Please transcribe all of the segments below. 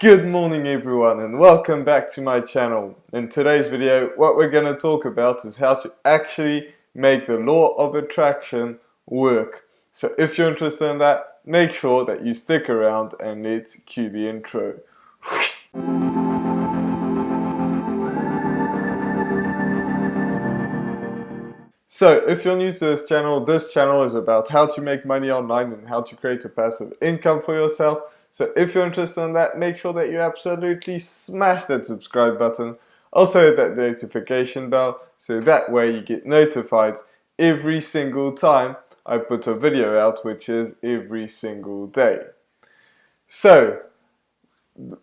Good morning everyone and welcome back to my channel. In today's video what we're going to talk about is how to actually make the law of attraction work. So if you're interested in that, make sure that you stick around and let's cue the intro. So if you're new to this channel is about how to make money online and how to create a passive income for yourself. So if you're interested in that, make sure that you absolutely smash that subscribe button. Also hit that notification bell so that way you get notified every single time I put a video out, which is every single day. So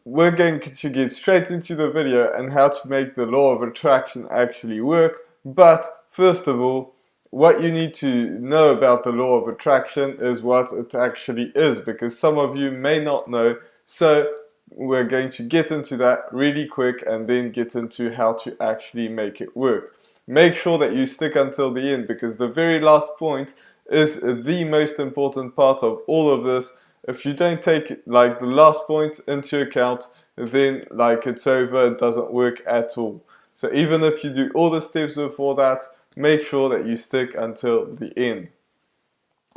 we're going to get straight into the video and how to make the law of attraction actually work. But first of all, what you need to know about the law of attraction is what it actually is, because some of you may not know. So we're going to get into that really quick and then get into how to actually make it work. Make sure that you stick until the end, because the very last point is the most important part of all of this. If you don't take like the last point into account, then like it's over, it doesn't work at all. So even if you do all the steps before that, make sure that you stick until the end.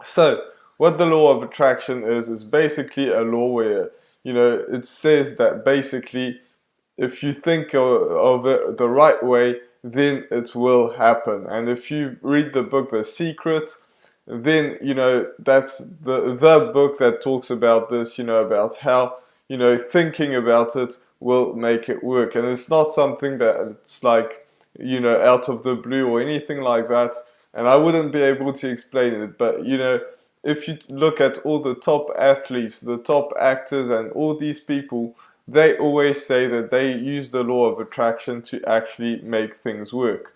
So what the law of attraction is basically a law where, it says that basically if you think of it the right way, then it will happen. And if you read the book The Secret, then that's the book that talks about this, about how thinking about it will make it work. And it's not something that it's like out of the blue or anything like that, and I wouldn't be able to explain it, but if you look at all the top athletes, the top actors and all these people, they always say that they use the law of attraction to actually make things work.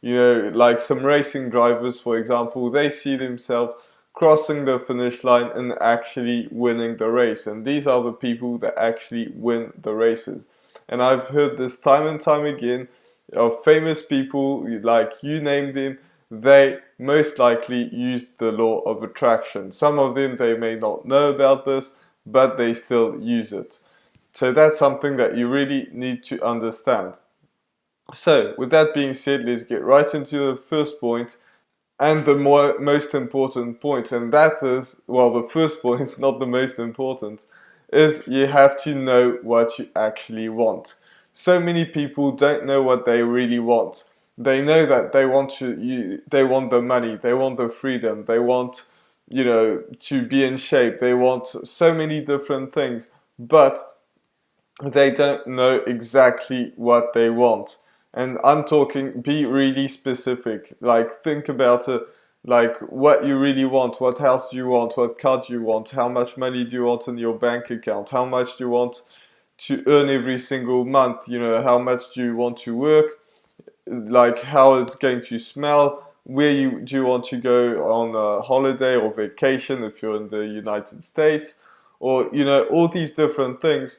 Like some racing drivers, for example, they see themselves crossing the finish line and actually winning the race. And these are the people that actually win the races. And I've heard this time and time again of famous people, like you name them, they most likely used the law of attraction. Some of them, they may not know about this, but they still use it. So that's something that you really need to understand. So, with that being said, let's get right into the first point and the most important point, and that is, well, the first point, not the most important, is you have to know what you actually want. So many people don't know what they really want. They know that they want they want the money, they want the freedom, they want, to be in shape, they want so many different things, but they don't know exactly what they want. And I'm talking, be really specific. Like, think about it, like what you really want. What house do you want? What car do you want? How much money do you want in your bank account? How much do you want to earn every single month? How much do you want to work? Like, how it's going to smell? Do you want to go on a holiday or vacation if you're in the United States? Or, all these different things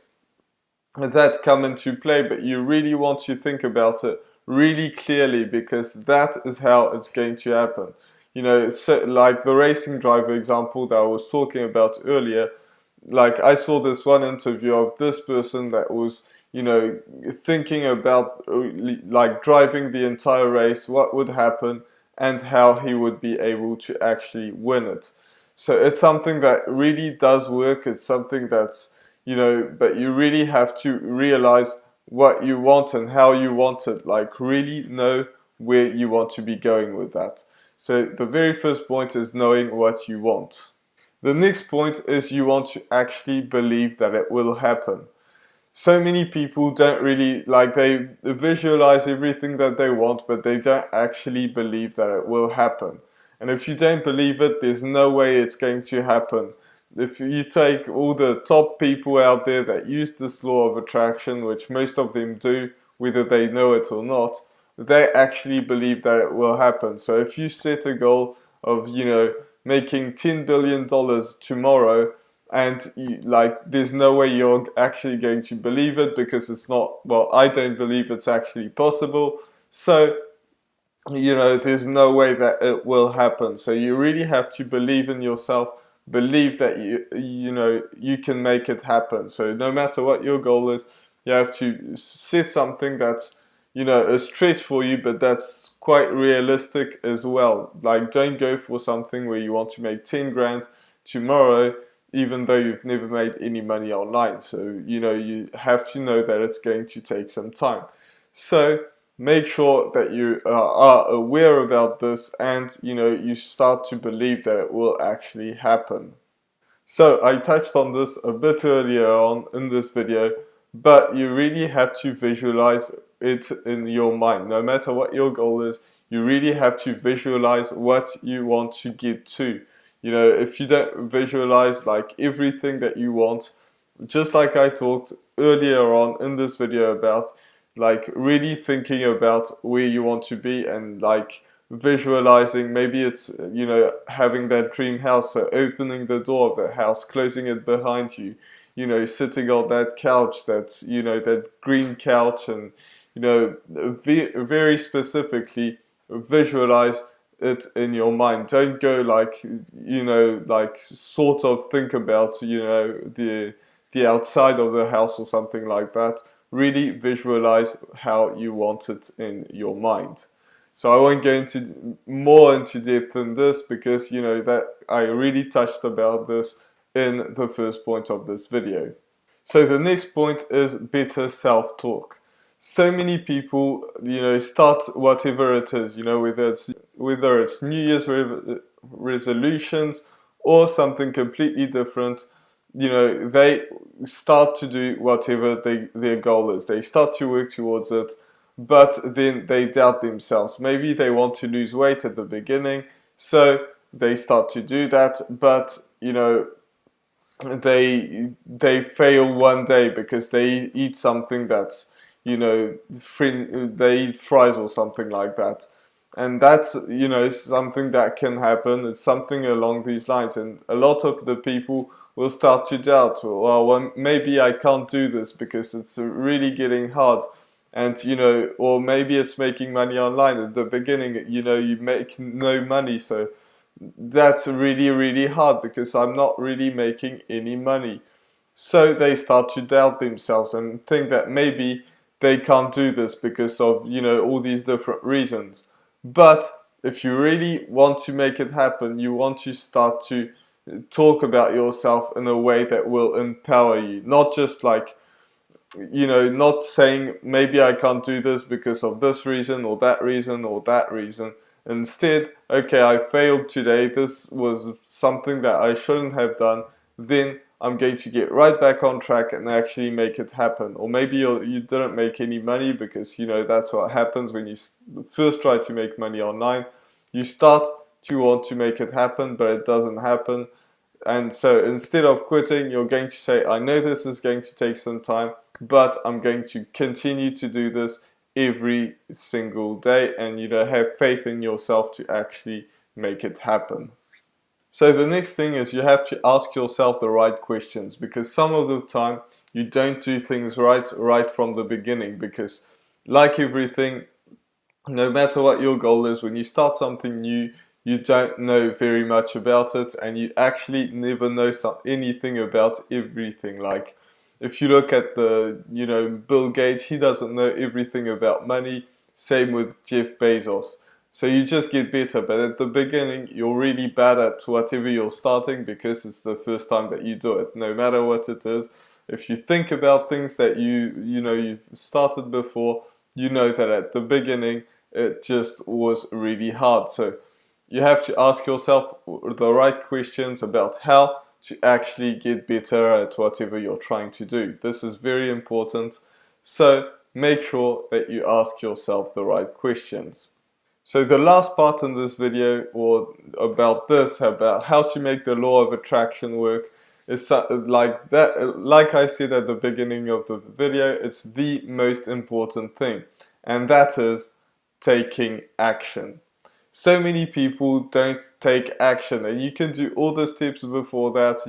that come into play, but you really want to think about it really clearly, because that is how it's going to happen. So like the racing driver example that I was talking about earlier, like I saw this one interview of this person that was, thinking about like driving the entire race, what would happen and how he would be able to actually win it. So it's something that really does work. It's something that's, but you really have to realize what you want and how you want it, like really know where you want to be going with that. So the very first point is knowing what you want. The next point is you want to actually believe that it will happen. So many people don't really, like, they visualize everything that they want, but they don't actually believe that it will happen. And if you don't believe it, there's no way it's going to happen. If you take all the top people out there that use this law of attraction, which most of them do, whether they know it or not, they actually believe that it will happen. So if you set a goal of, making $10 billion tomorrow, and there's no way you're actually going to believe it, because it's not, well, I don't believe it's actually possible. So, there's no way that it will happen. So you really have to believe in yourself, believe that you can make it happen. So no matter what your goal is, you have to set something that's a stretch for you, but that's quite realistic as well. Like, don't go for something where you want to make 10 grand tomorrow, even though you've never made any money online. So you have to know that it's going to take some time. So make sure that you are aware about this, and you start to believe that it will actually happen. So I touched on this a bit earlier on in this video, but you really have to visualize it in your mind. No matter what your goal is, you really have to visualize what you want to get to. If you don't visualize like everything that you want, just like I talked earlier on in this video about, like really thinking about where you want to be, and like visualizing, maybe it's having that dream house, so opening the door of the house, closing it behind you, sitting on that couch, that's that green couch, and very specifically visualize it in your mind. Don't go like like sort of think about the outside of the house or something like that. Really visualize how you want it in your mind. So I won't go into more into depth in this, because that I really touched about this in the first point of this video. So the next point is better self-talk. So many people, start whatever it is, whether it's New Year's resolutions or something completely different. They start to do whatever their goal is. They start to work towards it, but then they doubt themselves. Maybe they want to lose weight at the beginning, so they start to do that, but they fail one day because they eat something that's they eat fries or something like that. And that's something that can happen. It's something along these lines, and a lot of the people will start to doubt, well, maybe I can't do this because it's really getting hard. And or maybe it's making money online. At the beginning, you make no money, so that's really, really hard because I'm not really making any money. So they start to doubt themselves and think that maybe they can't do this because of all these different reasons. But if you really want to make it happen, you want to start to talk about yourself in a way that will empower you, not just like not saying maybe I can't do this because of this reason or that reason or that reason. Instead, okay, I failed today, this was something that I shouldn't have done, then I'm going to get right back on track and actually make it happen. Or maybe you didn't make any money because that's what happens when you first try to make money online. You start to want to make it happen, but it doesn't happen. And so instead of quitting, you're going to say, I know this is going to take some time, but I'm going to continue to do this every single day, and have faith in yourself to actually make it happen. So the next thing is you have to ask yourself the right questions, because some of the time you don't do things right from the beginning, because like everything, no matter what your goal is, when you start something new, you don't know very much about it, and you actually never know anything about everything. Like, if you look at the, Bill Gates, he doesn't know everything about money. Same with Jeff Bezos. So you just get better, but at the beginning, you're really bad at whatever you're starting because it's the first time that you do it. No matter what it is, if you think about things that you've started before, you know that at the beginning, it just was really hard. So you have to ask yourself the right questions about how to actually get better at whatever you're trying to do. This is very important. So make sure that you ask yourself the right questions. So the last part in this video, or about how to make the law of attraction work, is like that. Like I said at the beginning of the video, it's the most important thing, and that is taking action. So many people don't take action, and you can do all the steps before that,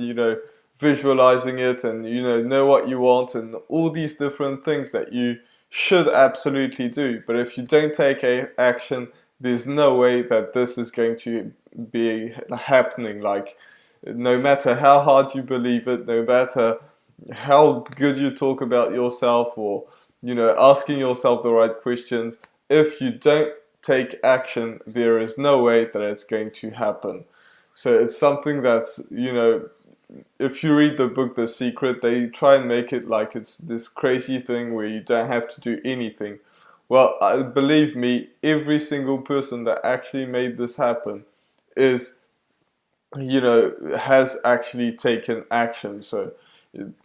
visualizing it, and know what you want, and all these different things that you should absolutely do. But if you don't take action, there's no way that this is going to be happening. Like, No matter how hard you believe it, no matter how good you talk about yourself, or asking yourself the right questions, if you don't take action, there is no way that it's going to happen. So it's something that's, if you read the book The Secret, they try and make it like it's this crazy thing where you don't have to do anything. Well, believe me, every single person that actually made this happen is, has actually taken action. So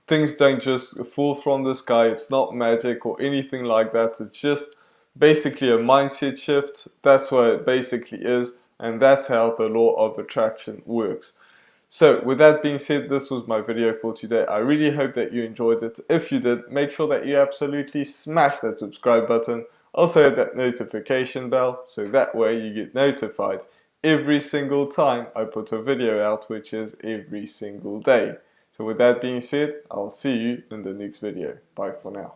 things don't just fall from the sky. It's not magic or anything like that. It's just basically a mindset shift. That's what it basically is, and that's how the law of attraction works. So with that being said, this was my video for today. I really hope that you enjoyed it. If you did, make sure that you absolutely smash that subscribe button. Also hit that notification bell, so that way you get notified every single time I put a video out, which is every single day. So with that being said, I'll see you in the next video. Bye for now.